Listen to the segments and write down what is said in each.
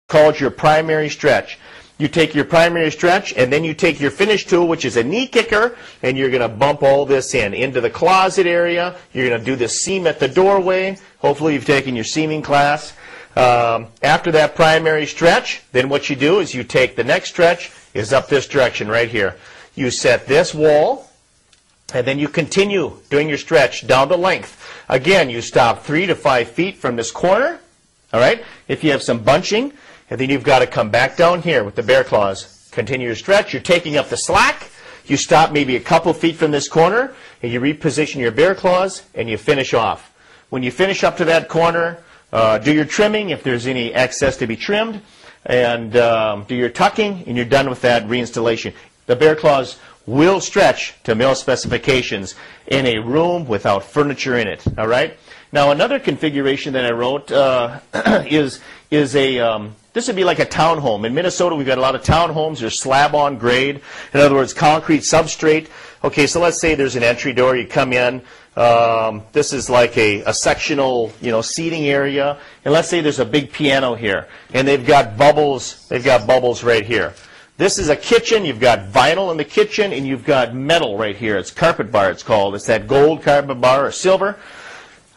called your primary stretch. You take your primary stretch, and then you take your finish tool, which is a knee kicker, and you're going to bump all this into the closet area. You're going to do the seam at the doorway. Hopefully you've taken your seaming class. After that primary stretch, then what you do is you take the next stretch is up this direction right here. You set this wall, and then you continue doing your stretch down the length. Again, you stop 3 to 5 feet from this corner. All right? If you have some bunching, and then you've got to come back down here with the Behr Claws. Continue your stretch. You're taking up the slack. You stop maybe a couple feet from this corner, and you reposition your Behr Claws, and you finish off. When you finish up to that corner, do your trimming if there's any excess to be trimmed, and do your tucking, and you're done with that reinstallation. The Behr Claws will stretch to mill specifications in a room without furniture in it. All right? Now, another configuration that I wrote is a this would be like a townhome. In Minnesota, we've got a lot of townhomes. They're slab on grade. In other words, concrete substrate. Okay, so let's say there's an entry door. You come in. This is like a sectional, seating area. And let's say there's a big piano here, and they've got bubbles. They've got bubbles right here. This is a kitchen. You've got vinyl in the kitchen, and you've got metal right here. It's carpet bar. It's called. It's that gold carpet bar or silver.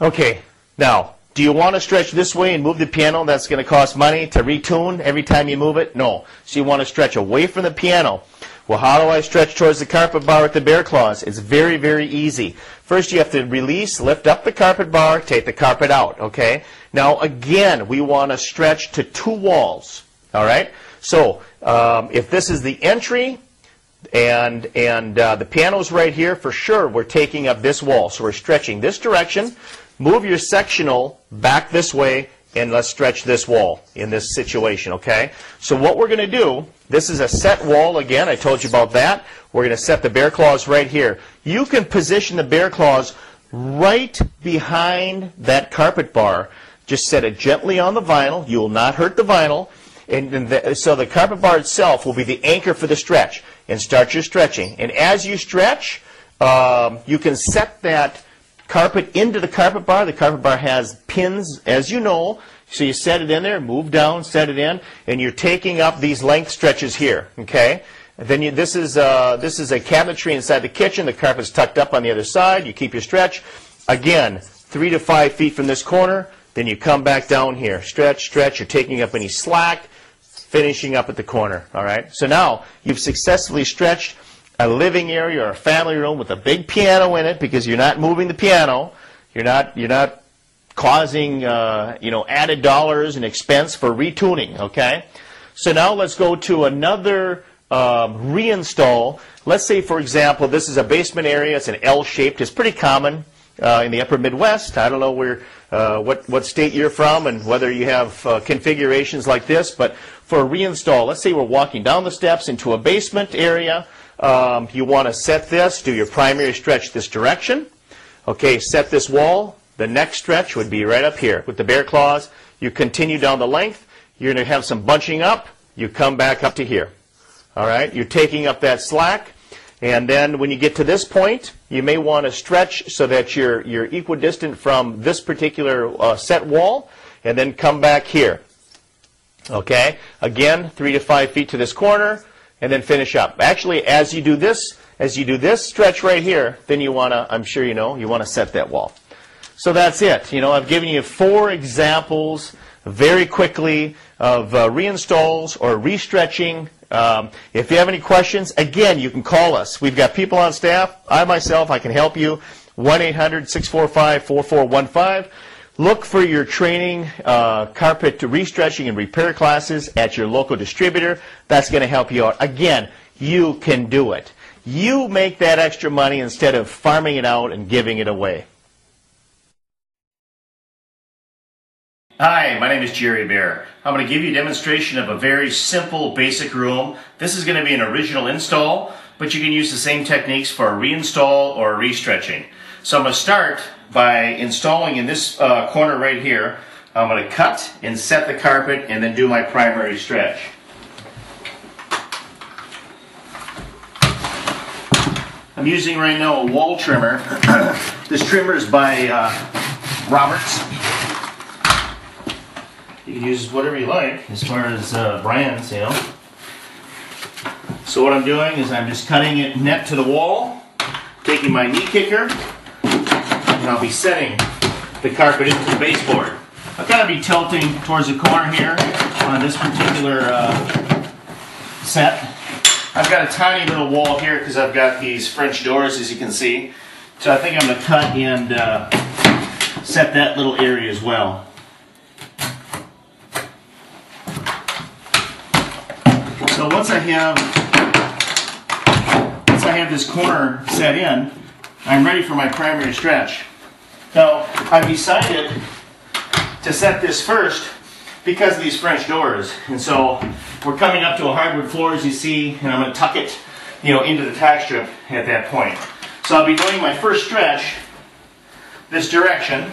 Okay, now, do you want to stretch this way and move the piano? That's going to cost money to retune every time you move it? No. So you want to stretch away from the piano. Well, how do I stretch towards the carpet bar with the Behr Claws? It's very, very easy. First, you have to release, lift up the carpet bar, take the carpet out, okay? Now, again, we want to stretch to 2 walls, all right? So if this is the entry, and the piano's right here, for sure we're taking up this wall. So we're stretching this direction. Move your sectional back this way, and let's stretch this wall in this situation, okay? So what we're going to do, this is a set wall again. I told you about that. We're going to set the Behr Claws right here. You can position the Behr Claws right behind that carpet bar. Just set it gently on the vinyl. You will not hurt the vinyl. So the carpet bar itself will be the anchor for the stretch. And start your stretching. And as you stretch, you can set that carpet into the carpet bar. The carpet bar has pins, as you know. So you set it in there, move down, set it in, and you're taking up these length stretches here. Okay. And then this is a cabinetry inside the kitchen. The carpet's tucked up on the other side. You keep your stretch. Again, 3 to 5 feet from this corner. Then you come back down here. Stretch, stretch. You're taking up any slack. Finishing up at the corner, all right? So now you've successfully stretched a living area or a family room with a big piano in it because you're not moving the piano. You're not causing added dollars and expense for retuning, okay? So now let's go to another reinstall. Let's say, for example, this is a basement area. It's an L-shaped. It's pretty common in the upper Midwest. I don't know what state you're from and whether you have configurations like this, but for a reinstall, let's say we're walking down the steps into a basement area. You want to set this, do your primary stretch this direction. Okay, set this wall. The next stretch would be right up here with the Behr Claws. You continue down the length. You're going to have some bunching up. You come back up to here. All right, you're taking up that slack. And then when you get to this point, you may want to stretch so that you're equidistant from this particular set wall, and then come back here. Okay, again, 3 to 5 feet to this corner, and then finish up. Actually, as you do this stretch right here, then you want to, I'm sure you know, you want to set that wall. So that's it. I've given you 4 examples very quickly of reinstalls or restretching. If you have any questions, again, you can call us. We've got people on staff. I myself, I can help you. 1-800-645-4415. Look for your training, carpet restretching and repair classes at your local distributor. That's going to help you out. Again, you can do it. You make that extra money instead of farming it out and giving it away. Hi, my name is Jerry Behr. I'm going to give you a demonstration of a very simple basic room. This is going to be an original install, but you can use the same techniques for a reinstall or a restretching. So I'm going to start by installing in this corner right here. I'm going to cut and set the carpet and then do my primary stretch. I'm using right now a wall trimmer. This trimmer is by Roberts. You can use whatever you like as far as brands, you know. So what I'm doing is I'm just cutting it net to the wall, taking my knee kicker, and I'll be setting the carpet into the baseboard. I'll kind of be tilting towards the corner here on this particular set. I've got a tiny little wall here because I've got these French doors, as you can see. So I think I'm going to cut and set that little area as well. So once I have this corner set in, I'm ready for my primary stretch. Now, I've decided to set this first because of these French doors. And so we're coming up to a hardwood floor, as you see, and I'm going to tuck it, you know, into the tack strip at that point. So I'll be doing my first stretch this direction.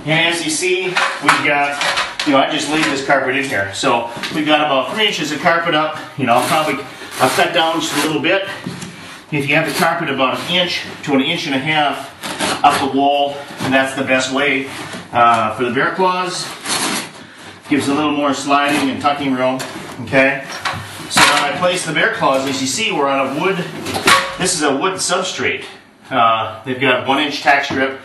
And as you see, we've got, you know, I just laid this carpet in here. So we've got about 3 inches of carpet up. You know, I'll cut down just a little bit. If you have the carpet about 1 inch to 1.5 inches up the wall, and that's the best way for the Behr Claws. Gives a little more sliding and tucking room. Okay. So when I place the Behr Claws, as you see, we're on a wood. This is a wood substrate. They've got 1 inch tack strip.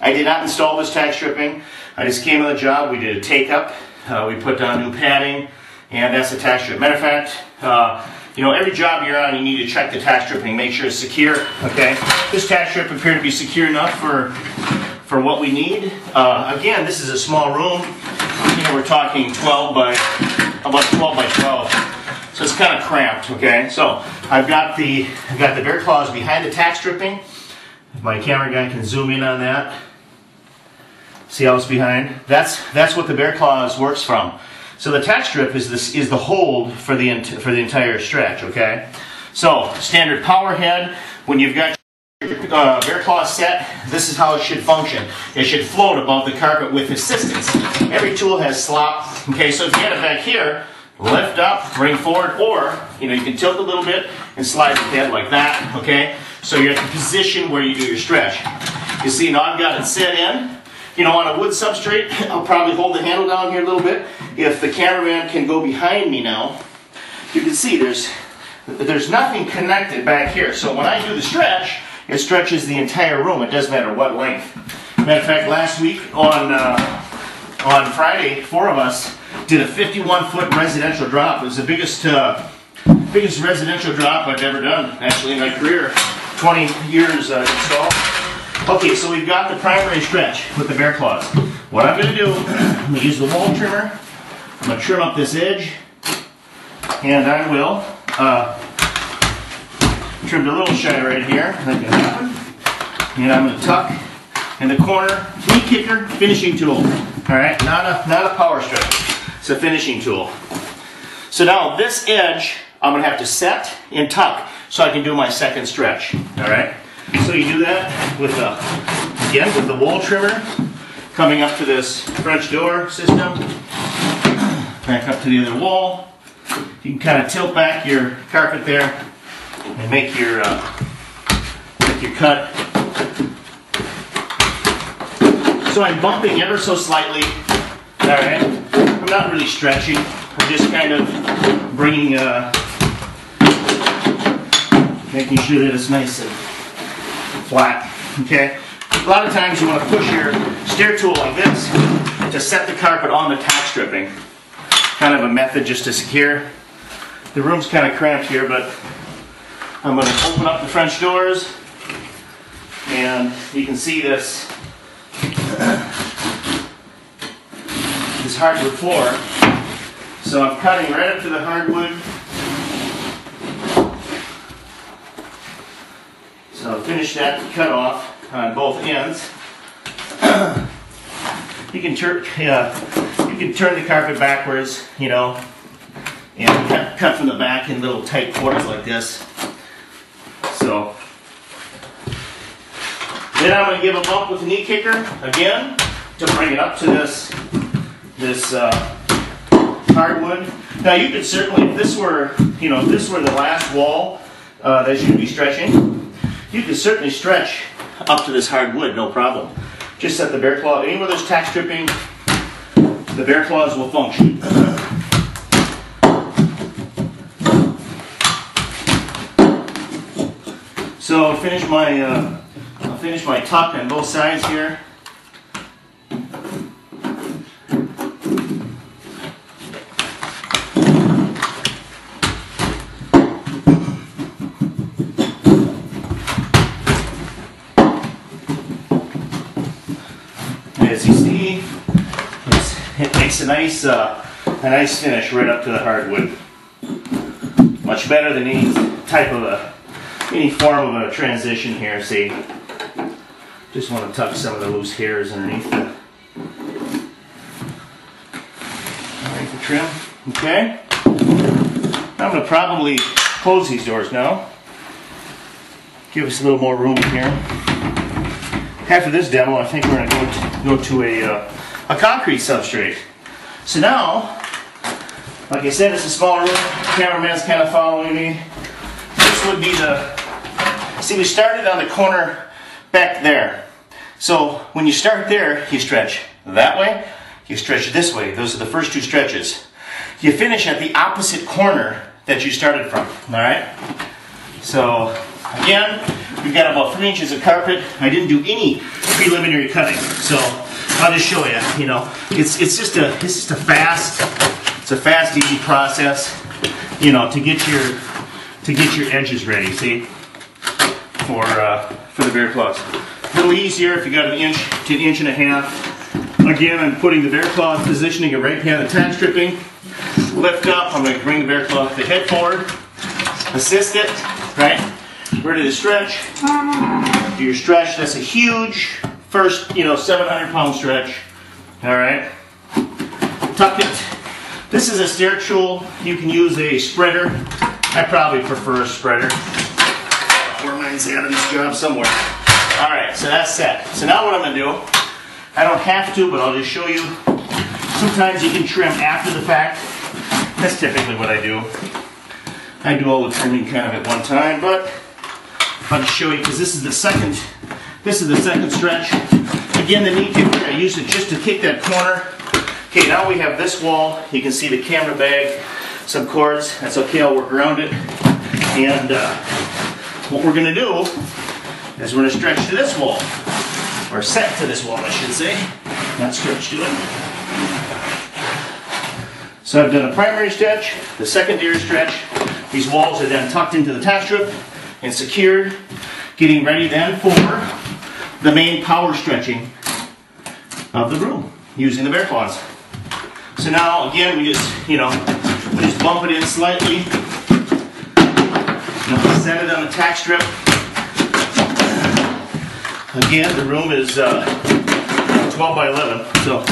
I did not install this tack stripping. I just came on the job. We did a take up. We put down new padding, and that's the tack strip. Matter of fact, you know, every job you're on, you need to check the tack stripping, make sure it's secure. Okay. This tack strip appeared to be secure enough for what we need. Again, this is a small room. You know, we're talking about 12 by 12. So it's kind of cramped. Okay. So I've got the Behr Claws behind the tack stripping. If my camera guy can zoom in on that. See how it's behind? That's what the Behr Claws works from. So the tack strip is the hold for the entire stretch. Okay. So standard power head. When you've got Behr Claw set, this is how it should function. It should float above the carpet with assistance. Every tool has slop. Okay. So if you have it back here, lift up, bring forward, or you know, you can tilt a little bit and slide the head like that. Okay. So you're at the position where you do your stretch. You see now I've got it set in. You know, on a wood substrate, I'll probably hold the handle down here a little bit. If the cameraman can go behind me now, you can see there's nothing connected back here. So when I do the stretch, it stretches the entire room. It doesn't matter what length. Matter of fact, last week on Friday, 4 of us did a 51-foot residential drop. It was the biggest residential drop I've ever done, actually, in my career. 20 years installed. Okay, so we've got the primary stretch with the Behr Claws. What I'm going to do, I'm going to use the wall trimmer. I'm going to trim up this edge, and I will trim a little shy right here. That can happen. And I'm going to tuck in the corner, knee kicker, finishing tool. All right, not a power stretch. It's a finishing tool. So now this edge, I'm going to have to set and tuck so I can do my second stretch. All right. So you do that with the wall trimmer, coming up to this French door system, back up to the other wall. You can kind of tilt back your carpet there and make your cut. So I'm bumping ever so slightly. All right, I'm not really stretching. I'm just kind of bringing, making sure that it's nice and flat. Okay. A lot of times you want to push your stair tool like this to set the carpet on the tack stripping. Kind of a method just to secure. The room's kind of cramped here, but I'm going to open up the French doors, and you can see this this hardwood floor. So I'm cutting right up to the hardwood. So I'll finish that cut off on both ends. You can turn the carpet backwards, you know, and cut from the back in little tight quarters like this. So then I'm going to give a bump with the knee kicker again to bring it up to this hardwood. Now you could certainly, if this were the last wall that you'd be stretching, you could certainly stretch up to this hardwood, no problem. Just set the Behr Claw anywhere there's tack stripping. the Behr Claws will function. So I'll finish my tuck on both sides here. As you see, it makes a nice finish right up to the hardwood. Much better than any form of a transition here. See, just want to tuck some of the loose hairs underneath the trim. Okay, I'm going to probably close these doors now. Give us a little more room here. After this demo, I think we're going to go to a concrete substrate. So now, like I said, it's a smaller room. Cameraman's kind of following me. This would be see, we started on the corner back there. So when you start there, you stretch that way, you stretch this way. Those are the first two stretches. You finish at the opposite corner that you started from, all right? So again, we've got about 3 inches of carpet. I didn't do any preliminary cutting, so I'll just show you. You know, it's just a fast, easy process. You know, to get your edges ready. See, for the Behr Claws. A little easier if you got 1 inch to 1.5 inches. Again, I'm putting the Behr Claws, positioning it right behind the tack stripping. Lift up. I'm going to bring the Behr Claw, the head forward, assist it, right? Ready to stretch. Do your stretch. That's a huge first, 700-pound stretch. All right. Tuck it. This is a stair tool. You can use a spreader. I probably prefer a spreader. Where mine's at in this job somewhere. All right, so that's set. So now what I'm going to do, I don't have to, but I'll just show you. Sometimes you can trim after the fact. That's typically what I do. I do all the trimming kind of at one time, but I'll just show you because this is the second stretch. Again, the knee kicker, I use it just to kick that corner. Okay, now we have this wall. You can see the camera bag, some cords. That's okay, I'll work around it. And what we're going to do is we're going to stretch to this wall. Or set to this wall, I should say. Not stretch to it. So I've done a primary stretch, the secondary stretch. These walls are then tucked into the tack strip and secured. Getting ready then for the main power stretching of the room using the Behr Claws. So now again we just bump it in slightly. Set it on the tack strip. Again, the room is 12 by 11, so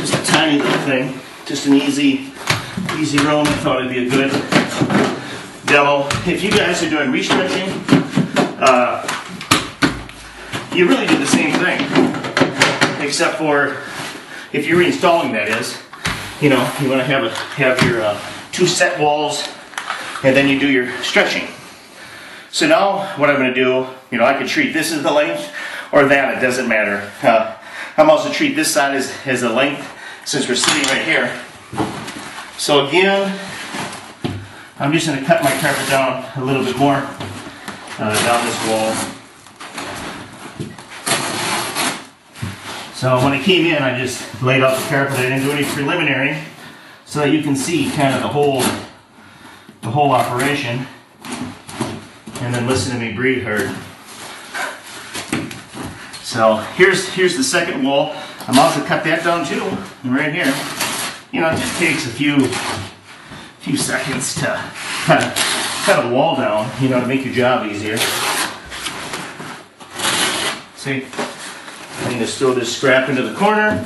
just a tiny little thing, just an easy room. I thought it'd be a good demo. If you guys are doing restretching, you really do the same thing, except for if you're reinstalling, that is. You want to have your 2 set walls, and then you do your stretching. So now what I'm going to do, I could treat this as the length or that, it doesn't matter. I'm also treat this side as the length since we're sitting right here. So again, I'm just going to cut my carpet down a little bit more down this wall. So when I came in, I just laid out the carpet. I didn't do any preliminary, so that you can see kind of the whole operation. And then listen to me breathe hard. So here's the second wall. I'm also cut that down too, right here. It just takes a few seconds to cut a wall down, to make your job easier. See, I can just throw this scrap into the corner.